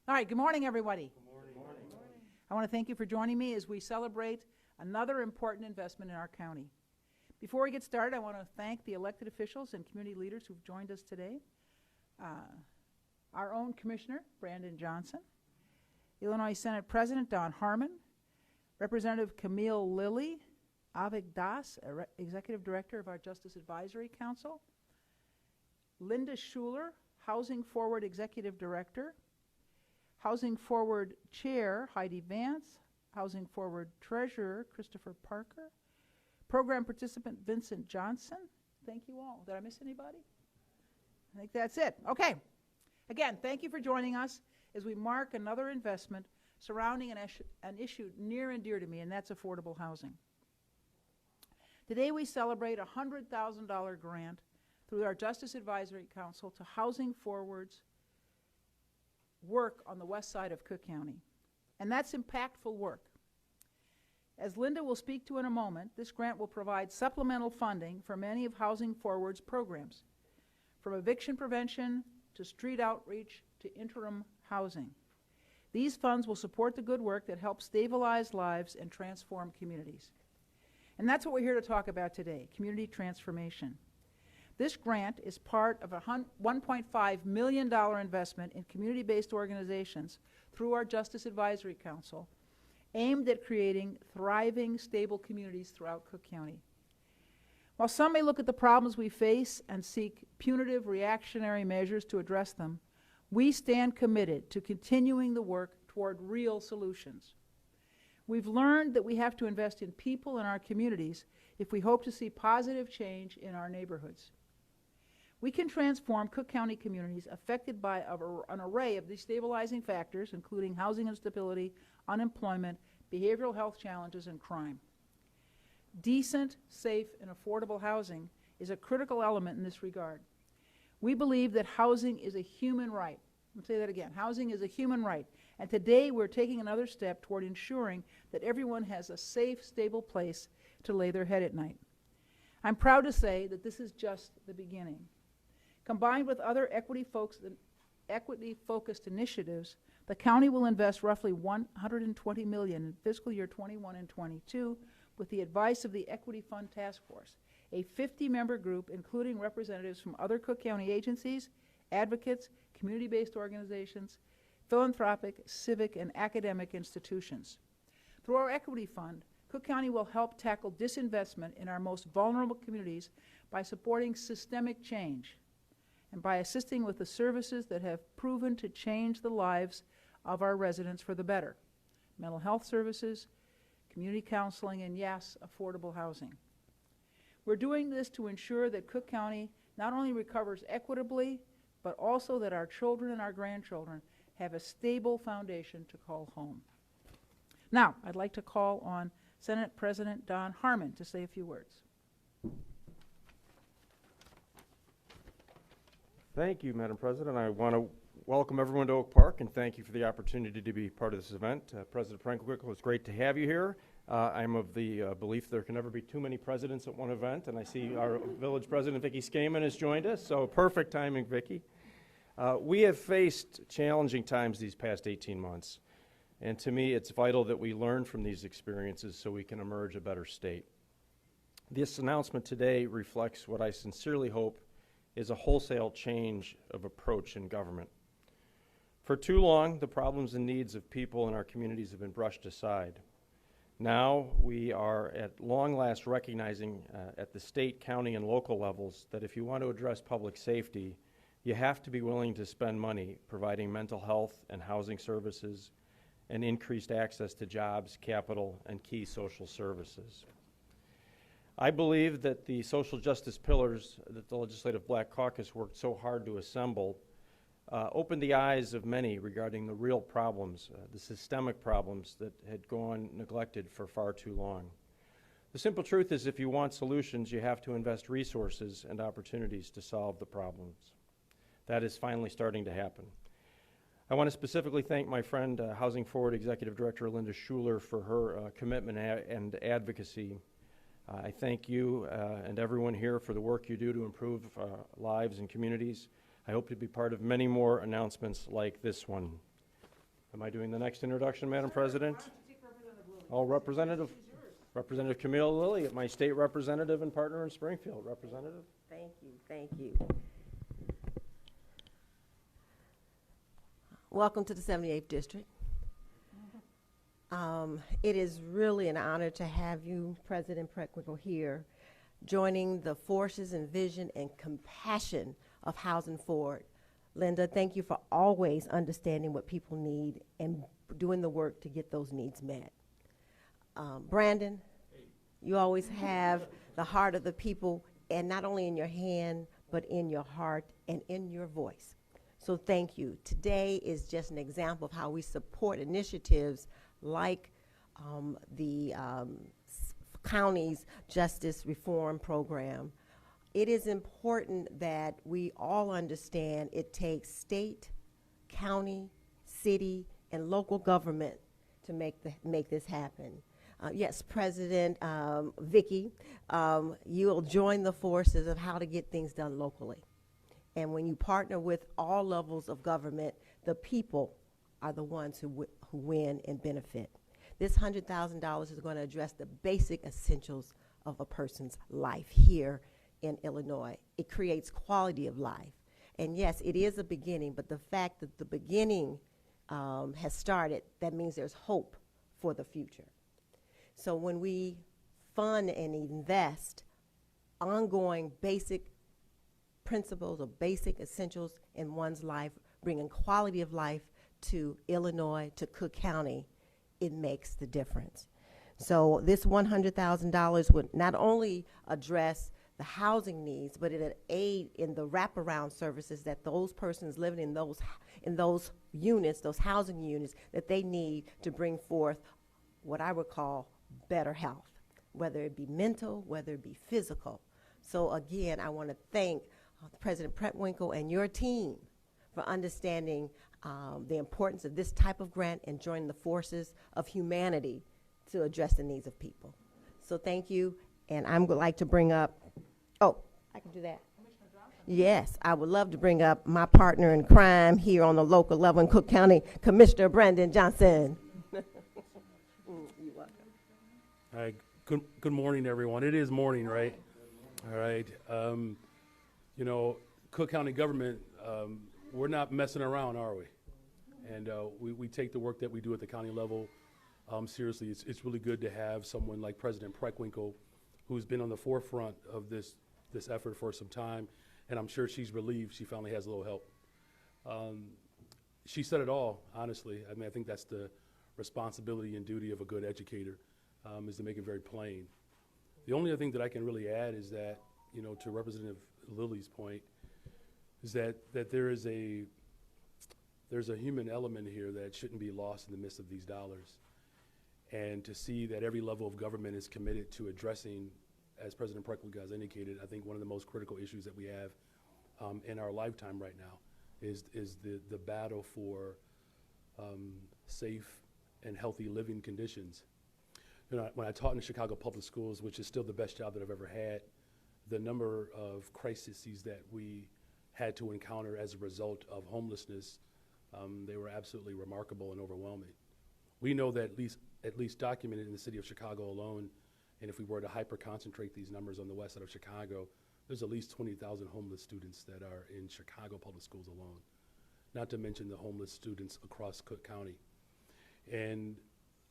All right, good morning, everybody. Good morning. I want to thank you for joining me as we celebrate another important investment in our county. Before we get started, I want to thank the elected officials and community leaders who've joined us today. Our own Commissioner, Brandon Johnson, Illinois Senate President Don Harmon, Representative Camille Lilly, Avik Das, Executive Director of our Justice Advisory Council, Lynda Schueler, Housing Forward Executive Director, Housing Forward Chair Heidi Vance, Housing Forward Treasurer Christopher Parker, Program Participant Vincent Johnson. Thank you all. Did I miss anybody? I think that's it. Okay. Again, thank you for joining us as we mark another investment surrounding an issue near and dear to me, and that's affordable housing. Today we celebrate a $100,000 grant through our Justice Advisory Council to Housing Forward's work on the west side of Cook County. And that's impactful work. As Lynda will speak to in a moment, this grant will provide supplemental funding for many of Housing Forward's programs, from eviction prevention to street outreach to interim housing. These funds will support the good work that helps stabilize lives and transform communities. And that's what we're here to talk about today, community transformation. This grant is part of a $1.5 million investment in community-based organizations through our Justice Advisory Council, aimed at creating thriving, stable communities throughout Cook County. While some may look at the problems we face and seek punitive, reactionary measures to address them, we stand committed to continuing the work toward real solutions. We've learned that we have to invest in people in our communities if we hope to see positive change in our neighborhoods. We can transform Cook County communities affected by an array of destabilizing factors, including housing instability, unemployment, behavioral health challenges, and crime. Decent, safe, and affordable housing is a critical element in this regard. We believe that housing is a human right. I'll say that again. Housing is a human right. And today we're taking another step toward ensuring that everyone has a safe, stable place to lay their head at night. I'm proud to say that this is just the beginning. Combined with other equity-focused initiatives, the county will invest roughly $120 million in fiscal year 21 and 22 with the advice of the Equity Fund Task Force, a 50-member group including representatives from other Cook County agencies, advocates, community-based organizations, philanthropic, civic, and academic institutions. Through our Equity Fund, Cook County will help tackle disinvestment in our most vulnerable communities by supporting systemic change and by assisting with the services that have proven to change the lives of our residents for the better: mental health services, community counseling, and yes, affordable housing. We're doing this to ensure that Cook County not only recovers equitably, but also that our children and our grandchildren have a stable foundation to call home. Now, I'd like to call on Senate President Don Harmon to say a few words. Thank you, Madam President. I want to welcome everyone to Oak Park and thank you for the opportunity to be part of this event. President Preckwinkle, it's great to have you here. I'm of the belief there can never be too many presidents at one event, and I see our village president, Vicki Scaman, has joined us, so perfect timing, Vicki. We have faced challenging times these past 18 months, and to me it's vital that we learn from these experiences so we can emerge a better state. This announcement today reflects what I sincerely hope is a wholesale change of approach in government. For too long, the problems and needs of people in our communities have been brushed aside. Now we are at long last recognizing at the state, county, and local levels that if you want to address public safety, you have to be willing to spend money providing mental health and housing services and increased access to jobs, capital, and key social services. I believe that the social justice pillars that the Legislative Black Caucus worked so hard to assemble opened the eyes of many regarding the real problems, the systemic problems that had gone neglected for far too long. The simple truth is if you want solutions, you have to invest resources and opportunities to solve the problems. That is finally starting to happen. I want to specifically thank my friend, Housing Forward Executive Director Lynda Schueler, for her commitment and advocacy. I thank you and everyone here for the work you do to improve lives and communities. I hope to be part of many more announcements like this one. Am I doing the next introduction, Madam President? Oh, Representative Camille Lilly, my state representative and partner in Springfield. Representative? Thank you, thank you. Welcome to the 78th District. It is really an honor to have you, President Preckwinkle, here, joining the forces and vision and compassion of Housing Forward. Lynda, thank you for always understanding what people need and doing the work to get those needs met. Brandon, you always have the heart of the people, and not only in your hand, but in your heart and in your voice. So thank you. Today is just an example of how we support initiatives like the county's justice reform program. It is important that we all understand it takes state, county, city, and local government to make this happen. Yes, President Vicki, you'll join the forces of how to get things done locally. And when you partner with all levels of government, the people are the ones who win and benefit. This $100,000 is going to address the basic essentials of a person's life here in Illinois. It creates quality of life. And yes, it is a beginning, but the fact that the beginning has started, that means there's hope for the future. So when we fund and invest ongoing basic principles or basic essentials in one's life, bringing quality of life to Illinois, to Cook County, it makes the difference. So this $100,000 would not only address the housing needs, but it aid in the wraparound services that those persons living in those units, those housing units, that they need to bring forth what I would call better health, whether it be mental, whether it be physical. So again, I want to thank President Preckwinkle and your team for understanding the importance of this type of grant and joining the forces of humanity to address the needs of people. So thank you, and I'm going to like to bring up, oh, I can do that. Yes, I would love to bring up my partner in crime here on the local level in Cook County, Commissioner Brandon Johnson. You're welcome. All right, good morning, everyone. It is morning, right? All right. You know, Cook County government, we're not messing around, are we? And we take the work that we do at the county level seriously. It's really good to have someone like President Preckwinkle, who's been on the forefront of this effort for some time, and I'm sure she's relieved she finally has a little help. She said it all, honestly. I mean, I think that's the responsibility and duty of a good educator, is to make it very plain. The only other thing that I can really add is that, you know, to Representative Lilly's point, is that there's a human element here that shouldn't be lost in the midst of these dollars. And to see that every level of government is committed to addressing, as President Preckwinkle has indicated, I think one of the most critical issues that we have in our lifetime right now is the battle for safe and healthy living conditions. You know, when I taught in the Chicago Public Schools, which is still the best job that I've ever had, the number of crises that we had to encounter as a result of homelessness, they were absolutely remarkable and overwhelming. We know that at least documented in the city of Chicago alone, and if we were to hyper-concentrate these numbers on the west side of Chicago, there's at least 20,000 homeless students that are in Chicago Public Schools alone, not to mention the homeless students across Cook County. And,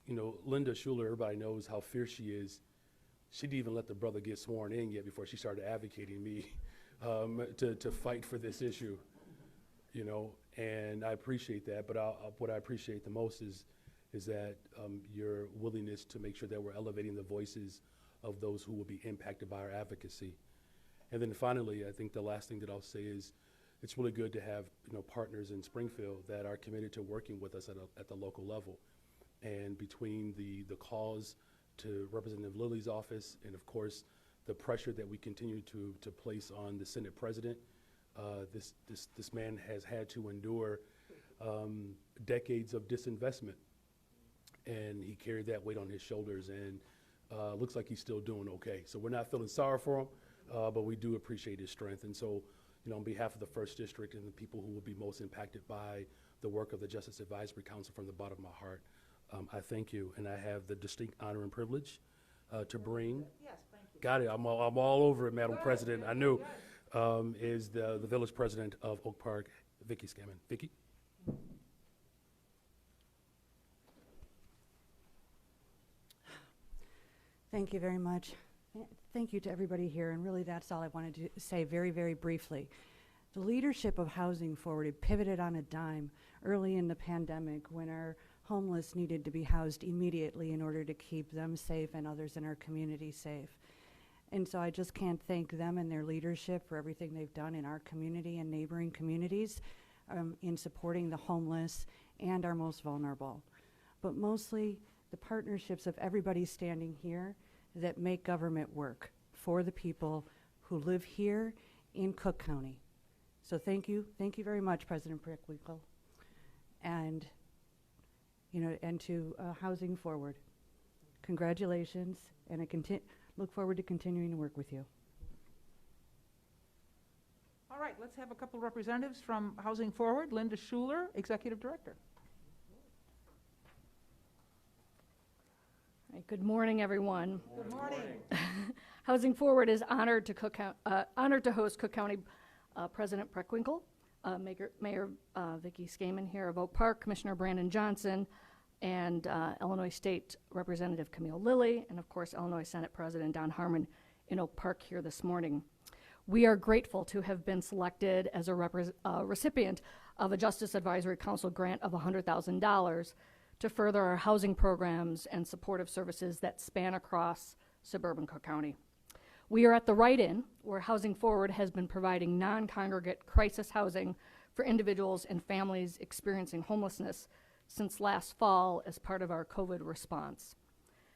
you know, Lynda Schueler, everybody knows how fierce she is. She didn't even let the brother get sworn in yet before she started advocating me to fight for this issue, you know, and I appreciate that. But what I appreciate the most is that your willingness to make sure that we're elevating the voices of those who will be impacted by our advocacy. And then finally, I think the last thing that I'll say is it's really good to have, you know, partners in Springfield that are committed to working with us at the local level. And between the cause to Representative Lilly's office, and of course the pressure that we continue to place on the Senate President, this man has had to endure decades of disinvestment, and he carried that weight on his shoulders, and looks like he's still doing okay. So we're not feeling sorry for him, but we do appreciate his strength. And so, you know, on behalf of the First District and the people who will be most impacted by the work of the Justice Advisory Council from the bottom of my heart. I thank you, and I have the distinct honor and privilege to bring. Yes, thank you. Got it. I'm all over it, Madam President. I knew. Is the village president of Oak Park, Vicki Scaman. Vicki? Thank you very much. Thank you to everybody here, and really that's all I wanted to say very, very briefly. The leadership of Housing Forward had pivoted on a dime early in the pandemic when our homeless needed to be housed immediately in order to keep them safe and others in our community safe. And so I just can't thank them and their leadership for everything they've done in our community and neighboring communities in supporting the homeless and our most vulnerable. But mostly the partnerships of everybody standing here that make government work for the people who live here in Cook County. So thank you very much, President Preckwinkle, and and to Housing Forward. Congratulations, and I look forward to continuing to work with you. All right, let's have a couple of representatives from Housing Forward. Lynda Schueler, Executive Director. Right, good morning, everyone. Good morning. Housing Forward is honored to host Cook County President Preckwinkle, Mayor Vicki Scaman here of Oak Park, Commissioner Brandon Johnson, and Illinois State Representative Camille Lilly, and of course Illinois Senate President Don Harmon in Oak Park here this morning. We are grateful to have been selected as a recipient of a Justice Advisory Council grant of $100,000 to further our housing programs and supportive services that span across suburban Cook County. We are at the right in, where Housing Forward has been providing non-congregate crisis housing for individuals and families experiencing homelessness since last fall as part of our COVID response.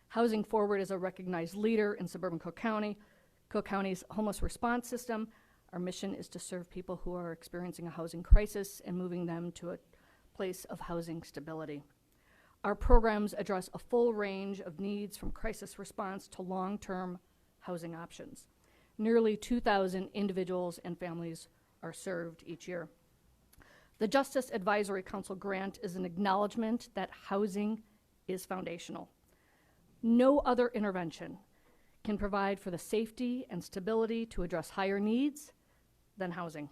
Housing Forward is a recognized leader in suburban Cook County, Cook County's homeless response system. Our mission is to serve people who are experiencing a housing crisis and moving them to a place of housing stability. Our programs address a full range of needs from crisis response to long-term housing options. Nearly 2,000 individuals and families are served each year. The Justice Advisory Council grant is an acknowledgement that housing is foundational. No other intervention can provide for the safety and stability to address higher needs than housing.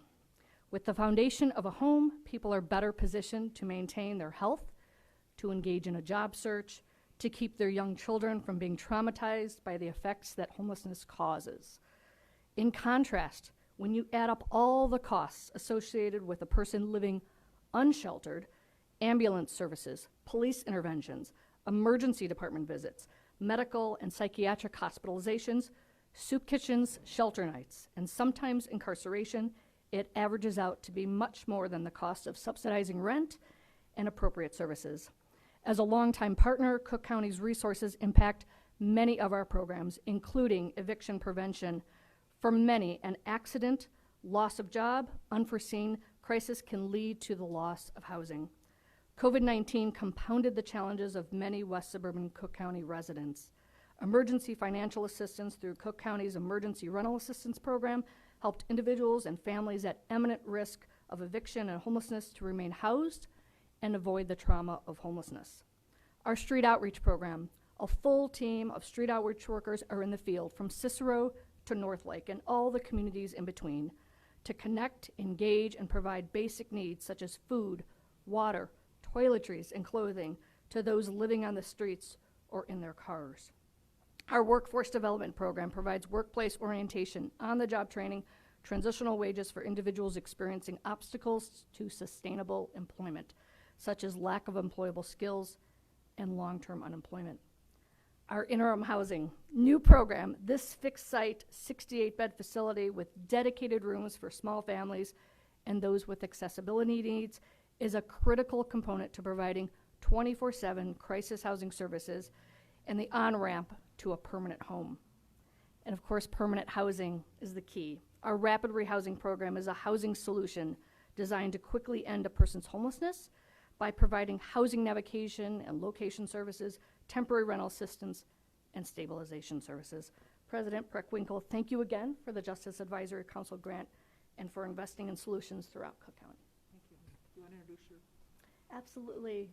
With the foundation of a home, people are better positioned to maintain their health, to engage in a job search, to keep their young children from being traumatized by the effects that homelessness causes. In contrast, when you add up all the costs associated with a person living unsheltered, ambulance services, police interventions, emergency department visits, medical and psychiatric hospitalizations, soup kitchens, shelter nights, and sometimes incarceration, it averages out to be much more than the cost of subsidizing rent and appropriate services. As a longtime partner, Cook County's resources impact many of our programs, including eviction prevention. For many, an accident, loss of job, unforeseen crisis can lead to the loss of housing. COVID-19 compounded the challenges of many West Suburban Cook County residents. Emergency financial assistance through Cook County's Emergency Rental Assistance Program helped individuals and families at imminent risk of eviction and homelessness to remain housed and avoid the trauma of homelessness. Our street outreach program, a full team of street outreach workers are in the field from Cicero to North Lake and all the communities in between to connect, engage, and provide basic needs such as food, water, toiletries, and clothing to those living on the streets or in their cars. Our workforce development program provides workplace orientation, on-the-job training, transitional wages for individuals experiencing obstacles to sustainable employment, such as lack of employable skills and long-term unemployment. Our interim housing, new program, this fixed-site 68-bed facility with dedicated rooms for small families and those with accessibility needs is a critical component to providing 24/7 crisis housing services and the on-ramp to a permanent home. And of course, permanent housing is the key. Our rapid rehousing program is a housing solution designed to quickly end a person's homelessness by providing housing navigation and location services, temporary rental assistance, and stabilization services. President Preckwinkle, thank you again for the Justice Advisory Council grant and for investing in solutions throughout Cook County. Thank you. Do you want to introduce your? Absolutely.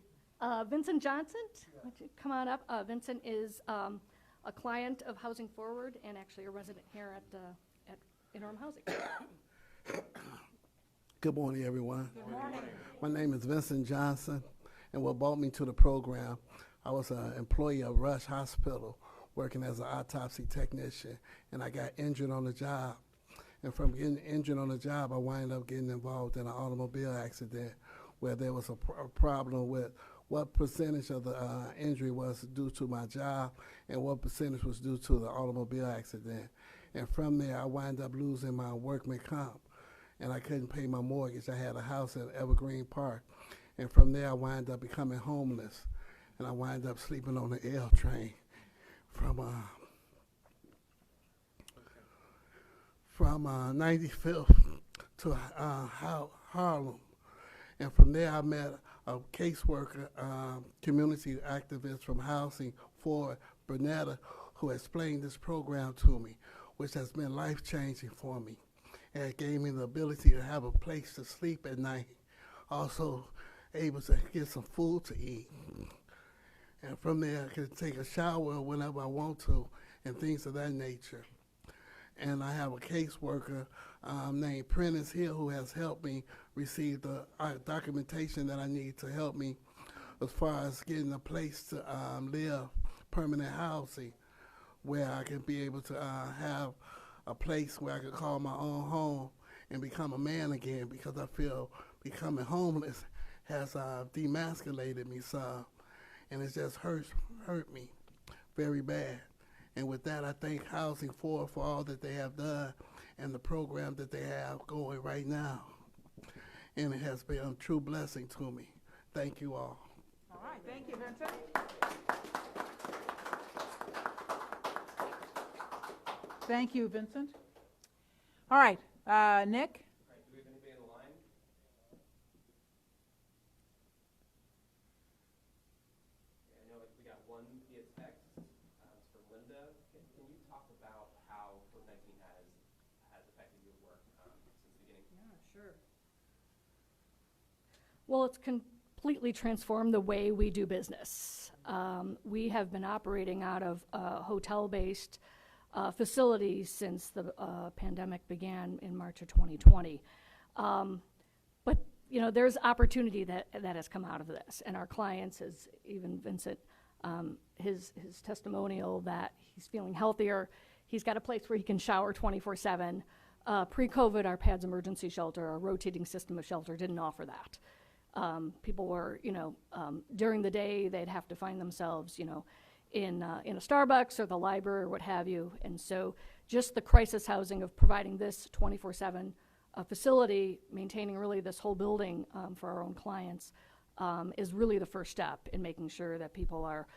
Vincent Johnson, would you come on up? Vincent is a client of Housing Forward and actually a resident here at Interim Housing. Good morning, everyone. Good morning. My name is Vincent Johnson, and what brought me to the program, I was an employee of Rush Hospital working as an autopsy technician, and I got injured on the job. And from getting injured on the job, I wound up getting involved in an automobile accident where there was a problem with what percentage of the injury was due to my job and what percentage was due to the automobile accident. And from there, I wound up losing my workman comp, and I couldn't pay my mortgage. I had a house in Evergreen Park, and from there, I wound up becoming homeless, and I wound up sleeping on the L train from 95th to Harlem. And from there, I met a caseworker, community activist from Housing Forward, Bernetta, who explained this program to me, which has been life-changing for me. And it gave me the ability to have a place to sleep at night, also able to get some food to eat. And from there, I can take a shower whenever I want to and things of that nature. And I have a caseworker named Prentice Hill who has helped me receive the documentation that I need to help me as far as getting a place to live, permanent housing, where I can be able to have a place where I can call my own home and become a man again, because I feel becoming homeless has demasculated me some, and it just hurt me very bad. And with that, I thank Housing Forward for all that they have done and the program that they have going right now. And it has been a true blessing to me. Thank you all. All right, thank you, Vincent. Thank you, Vincent. All right, Nick? Do we have anybody on the line? I know we got one via text. It's from Lynda. Can you talk about how COVID-19 has affected your work since the beginning? Yeah, sure. Well, it's completely transformed the way we do business. We have been operating out of hotel-based facilities since the pandemic began in March of 2020. But, you know, there's opportunity that has come out of this. And our clients, as even Vincent, his testimonial that he's feeling healthier, he's got a place where he can shower 24/7. Pre-COVID, our PADS emergency shelter, our rotating system of shelter, didn't offer that. People were, during the day, they'd have to find themselves, in a Starbucks or the library or what have you. And so just the crisis housing of providing this 24/7 facility, maintaining really this whole building for our own clients, is really the first step in making sure that people are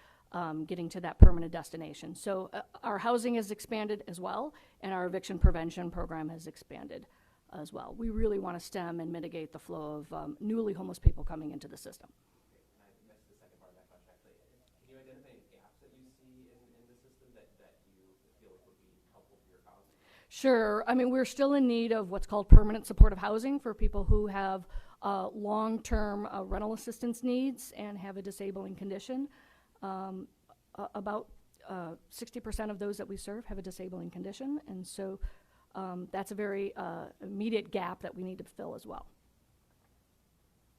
getting to that permanent destination. So our housing has expanded as well, and our eviction prevention program has expanded as well. We really want to stem and mitigate the flow of newly homeless people coming into the system. And I missed the second part of that question, actually. Can you identify any gaps that you see in the system that you feel like would be helpful for your cause? Sure. I mean, we're still in need of what's called permanent supportive housing for people who have long-term rental assistance needs and have a disabling condition. About 60% of those that we serve have a disabling condition, and so that's a very immediate gap that we need to fill as well.